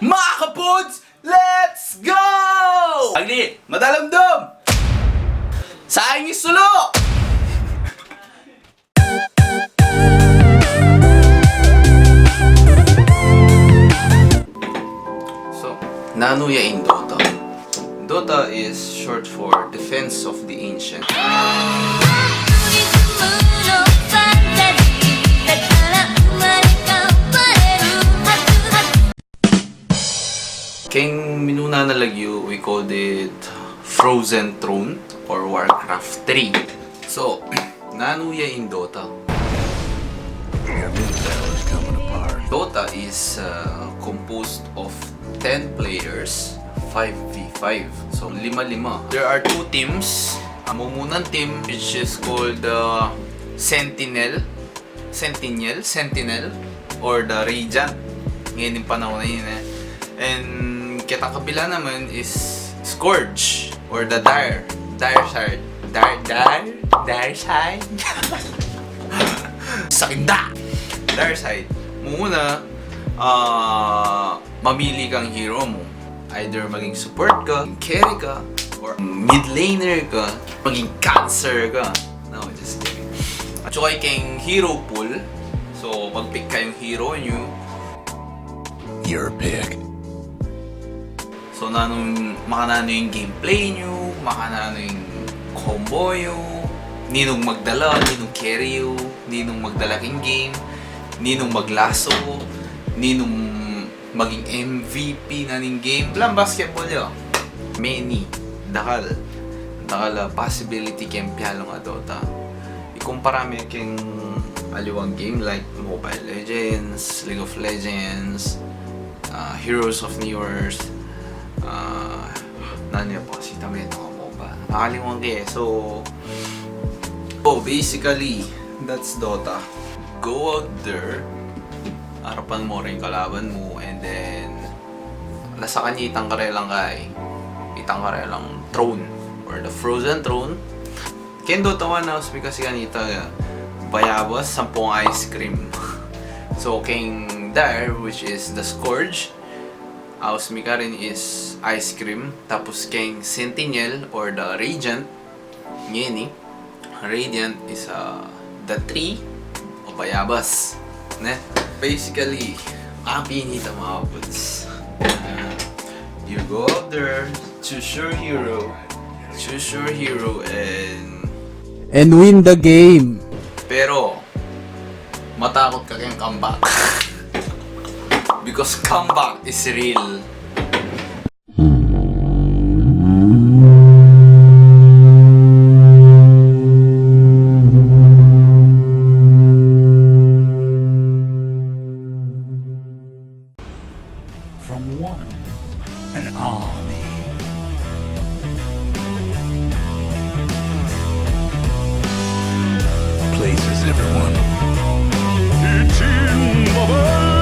Mga kapuds, let's go! Agli, madalamdam! Sayang yung sulo! So, Nanuya in Dota. Dota is short for Defense of the Ancient. Keng minuna na lagyo, we called it Frozen Throne or Warcraft 3. So, Nanuya in Dota. Dota is composed of 10 players, 5v5. So, 5-5. There are 2 teams. Mamunang team which is called Sentinel, or the Radiant. Ngayon yung panahon na yun eh. And kitang kabila naman is Scourge or the Dire Side. Dire Side? Sakinda! Dire Side. Muna, mamili kang hero mo. Either maging support ka, carry ka, or mid laner ka, maging cancer ka. No, just kidding. At saka kayong hero pool. So, mag-pick kayong hero nyo. You're a pig. So, makanano yung gameplay nyo, makanano yung combo nyo, ninong magdala, ninong carry nyo, ninong magdala king game, ninong maglaso, ninong maging MVP na ning game. Lang basketball yun. Many. Dakal possibility kayong piyalo nga Dota. Ikumpara mo yung aliwang game like Mobile Legends, League of Legends, Heroes of New Earth, nanya po si Tameto ka mo ba? Nakalimutan kayo. So basically, that's Dota. Go out there, harapan mo rin kalaban mo, and then nasa kanya itang karelang throne or the Frozen Throne. Ken Dota 1 house kasi kanita bayabas 10 ice cream. So King Dire, which is the Scourge, house mi ka rin is ice cream. Tapos King Sentinel or the Radiant, ngini Radiant is the tree o bayabas, ne? Basically, pinita mga puts. You go out there, choose your hero, and win the game. Pero matakot ka kayong comeback. Because comeback is real. From an army. Places everyone. It's in the bag.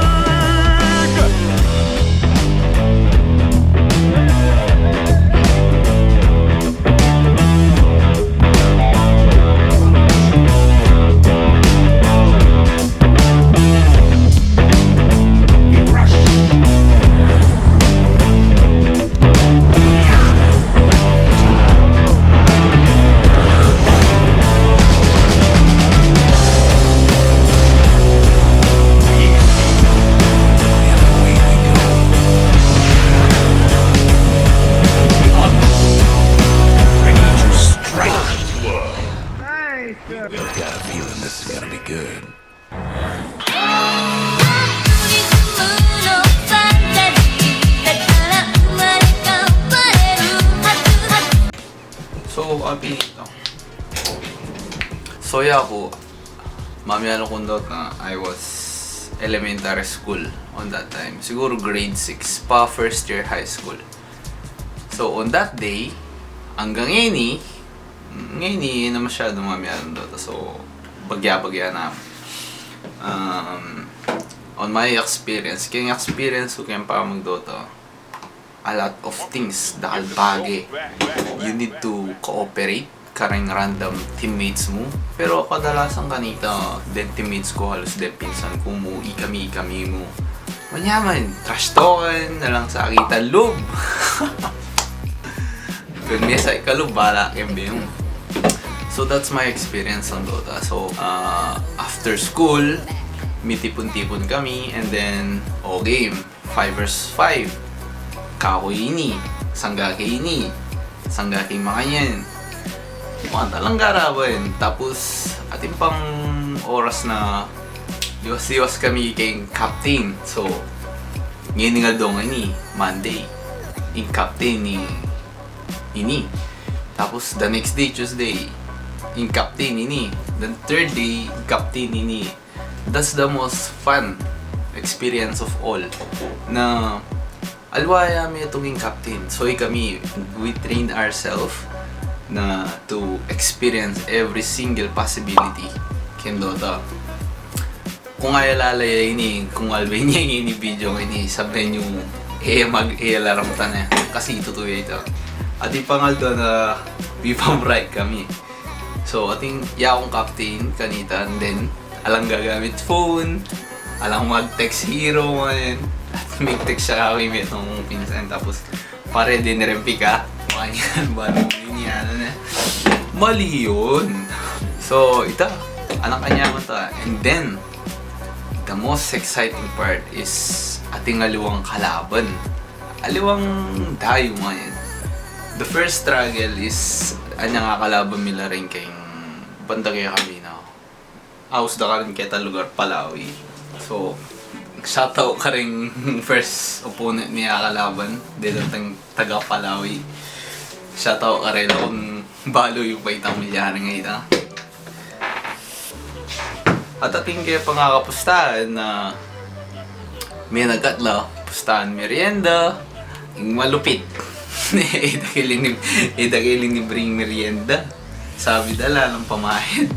I've got a feeling this is gonna be good. So, pinito. Soya ako, mamiyalo kong Dota, I was elementary school on that time. Siguro grade 6 pa, first year high school. So, on that day, hanggang ngayon na masyadong mamiyalo Dota. So, bagya-bagya na. On my experience, kaya experience ko kaya pa mag-Dota, a lot of things dahil bagi. You need to cooperate karang random teammates mo. Pero kadalasan kanita, dead teammates ko halos dead pinsan ko mo, ikami mo. manyaman, trash talkan na lang sa akitan loob. Kung may sa ikaloob, bala kembe yung. So that's my experience on Dota. So after school, may tipon-tipon kami, and then game 5 vs 5. Kakoy ini, sanggake ini, sanggake makanyan. Mga talang garawan. Tapos ating pang oras na iwas-iwas kami kay captain. So ngayon nga dong ini Monday in captain ni ini. Tapos the next day Tuesday in captain ini. The third day captain ini. That's the most fun experience of all. Na alwaya mi itong captain. So kami, we trained ourselves na to experience every single possibility ken Dota. Kung ay lalaya ini, kung alway niya ini video ini, sabihin yung mag-ialarang ta na. Kasi itutuya ito. At ipangal doon na bipam right kami. So, ating yakong captain kanita, and then alang gagamit phone, alang mag-text hero man. At may text siya kami itong pinsan. Tapos, pare din rempi ka. Makanyan, balang yun yan. Mali yun. So, ito. Anak kanya mo ta. And then, the most exciting part is ating aliwang kalaban. Aliwang dayo man. The first struggle is anyang kalaban nila rin kayong banda kaya kami na house da ka rin kita lugar Palawi. So, shoutout ka rin first opponent niya kalaban. Dito tayong taga Palawi. Shoutout ka rin akong balo yung baitang milyari ngayon. At ating kaya pangakapustahan na may nagatla, pustahan merienda, yung malupit. Idagilin ni bring merienda. Sabi dala ng pamahid.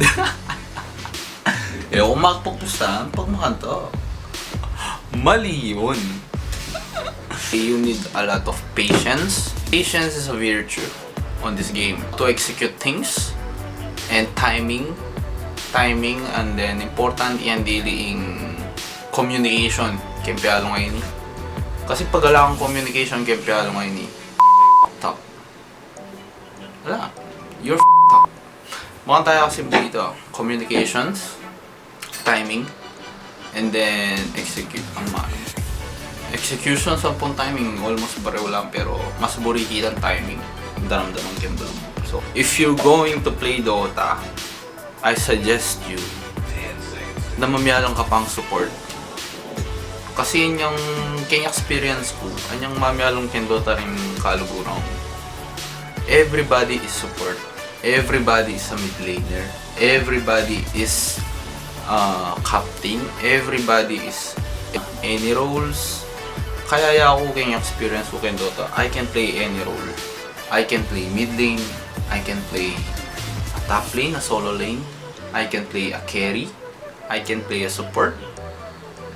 Kung magpapustahan, pag makanta, mali yun. You need a lot of patience. Patience is a virtue on this game. To execute things and timing, and then important yan dealing communication kempyalo ngayon. Kasi pag wala kang communication kempyalo ngayon, top. Wala. You're top. Mukhang tayo kasi dito. Communications, timing, and then execute ang execution sa pong timing almost pareho lang, pero mas buriki ang timing. Daramdaman kembalo. So, if you're going to play Dota, I suggest you na mamiyalang ka pang support. Kasi yun yung kaya experience ko, anyang mamiyalang ken Dota rin kalugurang. Everybody is support. Everybody is a mid laner. Everybody is captain. Everybody is any roles. Kaya ako kaya experience ko ken Dota. I can play any role. I can play mid lane. I can play a top lane, a solo lane. I can play a carry. I can play a support.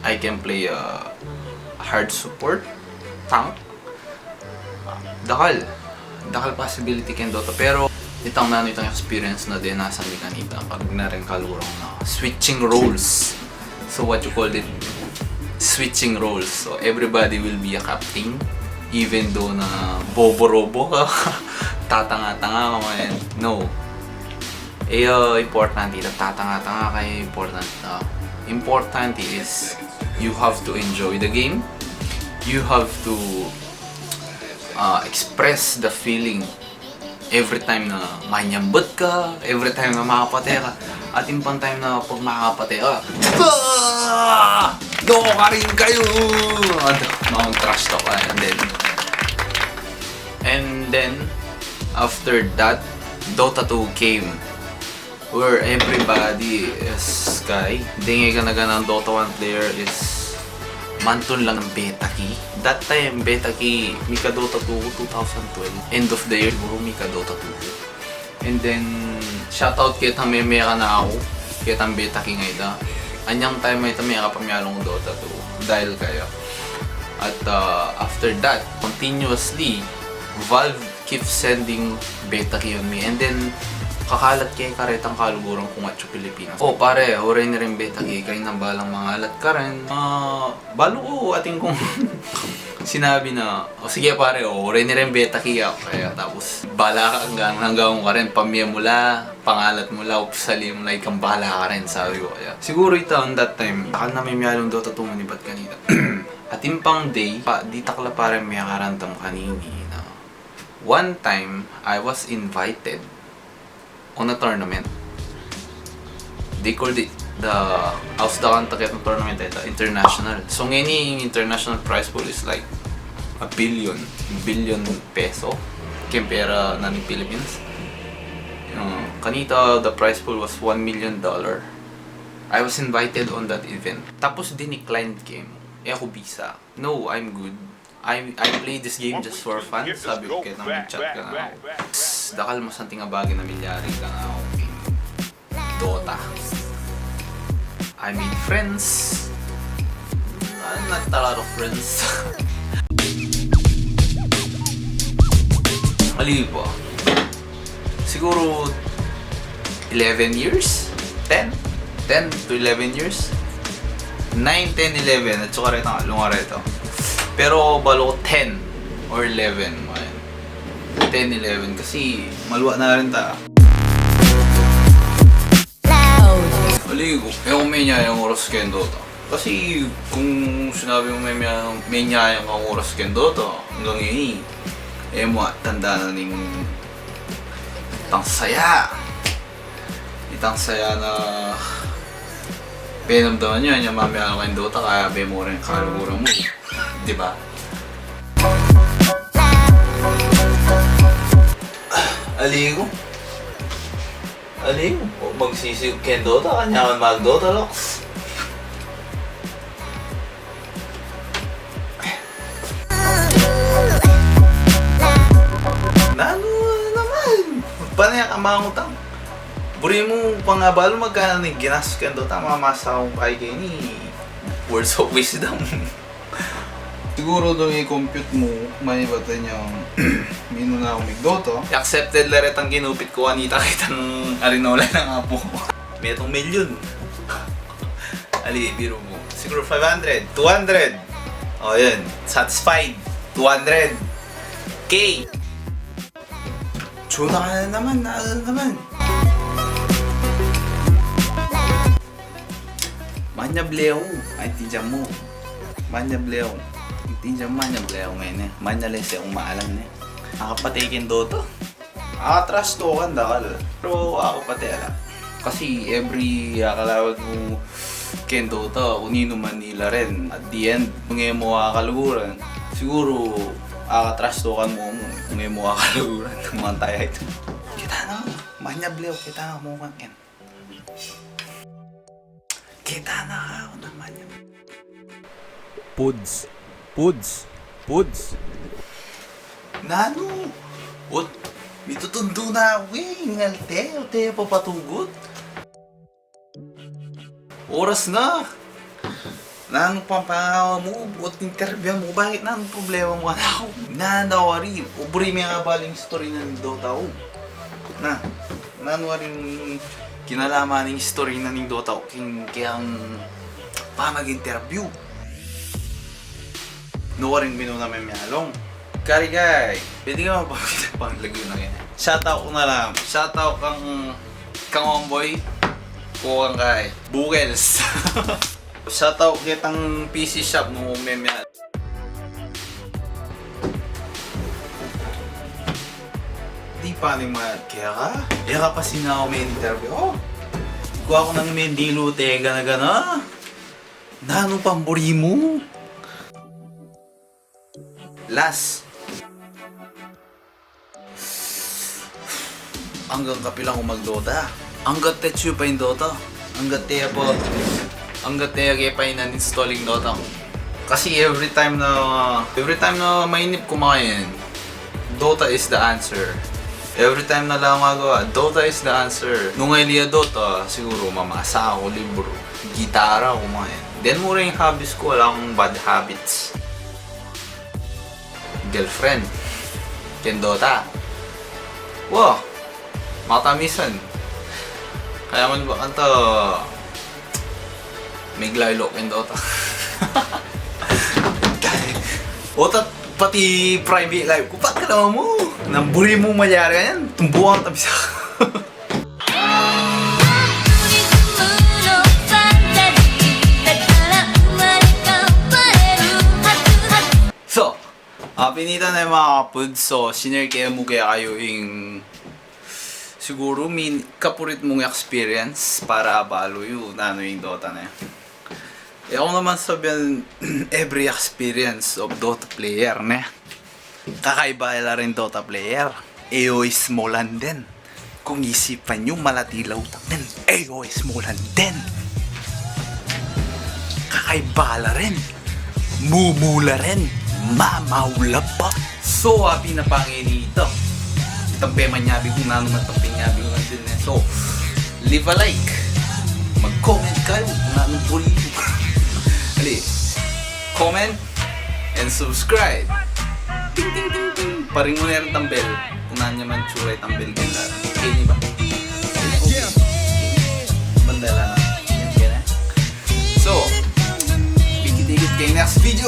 I can play a hard support. Tank. Dakal possibility ken Dota. Pero itang itong experience na din nasa ni kanita pag na rin kalurang na switching roles. So what you call it? Switching roles. So everybody will be a captain. Even though na bobo-robo ka, tatanga-tanga ka man. No. Important ito. Tatanga-tanga kayo. Important is you have to enjoy the game. You have to express the feeling every time na manyambot ka, every time na makapatay ka, at yung pang time na pag makapatay ka, doko ka rin kayo! Trash talk ka. And then, after that, Dota 2 came, where everybody is kay. Dingay ka na ganang Dota 1 player is mantun lang ng beta key. That time, beta key, Mika Dota 2 2012. End of the year, siguro Mika Dota 2. And then, shoutout kitang meme ka na ako. Kitang beta key ngayon. Anyang time may tamay ka pamyalong Dota 2. Dahil kayo. At after that, continuously, Valve keeps sending beta key on me. And then, Kakalat kay karetang kaluguran kung at Pilipinas. Oh pare, oray na rin beta kay kayo nang balang mangalat ka rin. Balo ko ating kung sinabi na, sige pare, oray na rin beta kaya. Kaya tapos, bala ka hanggang ka rin, pamilya mula, pangalat mula, upsali mo na ikang bala ka rin, sabi ko. Kaya. Siguro ito, on that time, takal na may miyalong Dota 2 manibat kanina. At impang day, di takla pare may karantam kanini na one time, I was invited on a tournament. They called it the Ausdakan Taket tournament ito, international. So ngayon yung international prize pool is like a billion peso kempera na ni Philippines. Kanita the prize pool was $1 million. I was invited on that event. Tapos dineclined game. Ako bisa. No, I'm good. I play this game just for fun. Sabi ko kaya nang chat ka na ako. Dakal mo santing abagin na milyari ka na ako. Dota. I made friends. Not a lot of friends. Mali po. Siguro 11 years? 10 to 11 years? 9, 10, 11 at saka rin ang lunga rito. Pero balo ko 10 or 11. 10, 11 kasi maluwa na rin ta. Maligo. Kung may nyayang oras kayo Dota. Kasi kung sinabi mo may nyayang kang oras kayo Dota, hanggang yun mo tanda na ning itang saya. Itang saya na pinamdaman nyo, yung mamaya kayong Dota, kaya be mo rin kaluguran mo. Diba? Aligo. O magsisig kayo Dota, kanya man mag-Dota, Lox. Nano naman? Panaya ka mga utang. Buri mo pangabalo magkano ni ginas ka Dota, mamasa akong kay ni words of wisdom. Siguro daw i-compute mo, may bata niyang mino na akong mag-Dota. Accepted laret ang ginupit ko, anita kitang arinola na nga po. May itong million. Ali, biro mo. Siguro 500, 200. O yun, satisfied. 200K. Tsuna ka na naman, Manya bleo, ay tijan mo. Manya bleo. Tijan manya bleo ngayon eh. Manya lese kung maalam eh. Ako patikin Dota. Trust to kan dakal. Pero ako pati ala. Kasi every kalawag mo ken Dota, unino man nila rin. At the end, kung mo kakaluguran, siguro trust to kan mo kung mo kakaluguran. Mga tayo ito. Kita na, manya bleo, kita na mo kan ken. Kita na ako naman yun. Puds. Nano? What? Mitutundo na ako eh. Ngalte papatugot. Oras na. Nano pampahawa mo? Buot interview mo? Bakit nano problema mo na ako? Nanawari. Uburi may kabaling story na ni Dota ko. Nanawari yung kinalaman ng history na ng Dota ko kaya pa mag-interview. No rin minuna may miyalong. Karigay, pwede ka mapapakita pang lagyo na yan. Shoutout ko na lang. Shoutout kang Omboy. Kung kay Bugels. Shoutout kitang PC shop no may miyalong. Di pa rin kaya ka? Kaya ka pa sinaw may interview. Kuha ko ng mendilo tega na gana. Nano pamburi mo? Last. Hanggang kapilang ko mag-Dota. Hanggat tetsu pa yung Dota. Hanggat teya kaya pa yung installing Dota. Kasi every time na mainip kumain, Dota is the answer. Every time na lang magawa, Dota is the answer. Nung ngayon Dota, siguro mamasa ako, libro, gitara, kumain. Then mura yung hobbies ko, wala akong bad habits. Girlfriend, ken Dota. Wow, Matamisan. Kaya man ba kanta may glaylo in Dota. Ota pati private life ko pa naman mo. Namburi mo mayari yan. Tumbuhan tabi sa. So, pinita na yung mga kapod. So, sinare kayo mo kayo yung siguro may kapurit mong experience para abalo yung yung Dota na yun. Ako naman sabihin, every experience of Dota player na kakaiba rin Dota player. AOE Smolan din. Kung isipan nyo, malatilaw din. AOE Smolan din. Kakaiba rin. Mumula rin. Mamawla pa. So, happy na panginito. Tampe manyabi kung nano magtampe nyabi kung din. So, leave a like. Mag-comment kayo kung nano puli. Ali, comment and subscribe. Ting ting ting ting. Paring mo na rin tambel. Kung nanya man tsura tambel ganda. Okay niyo ba? Okay. Bandala na. Yan kaya na. So, pikit-ikit kayo next video.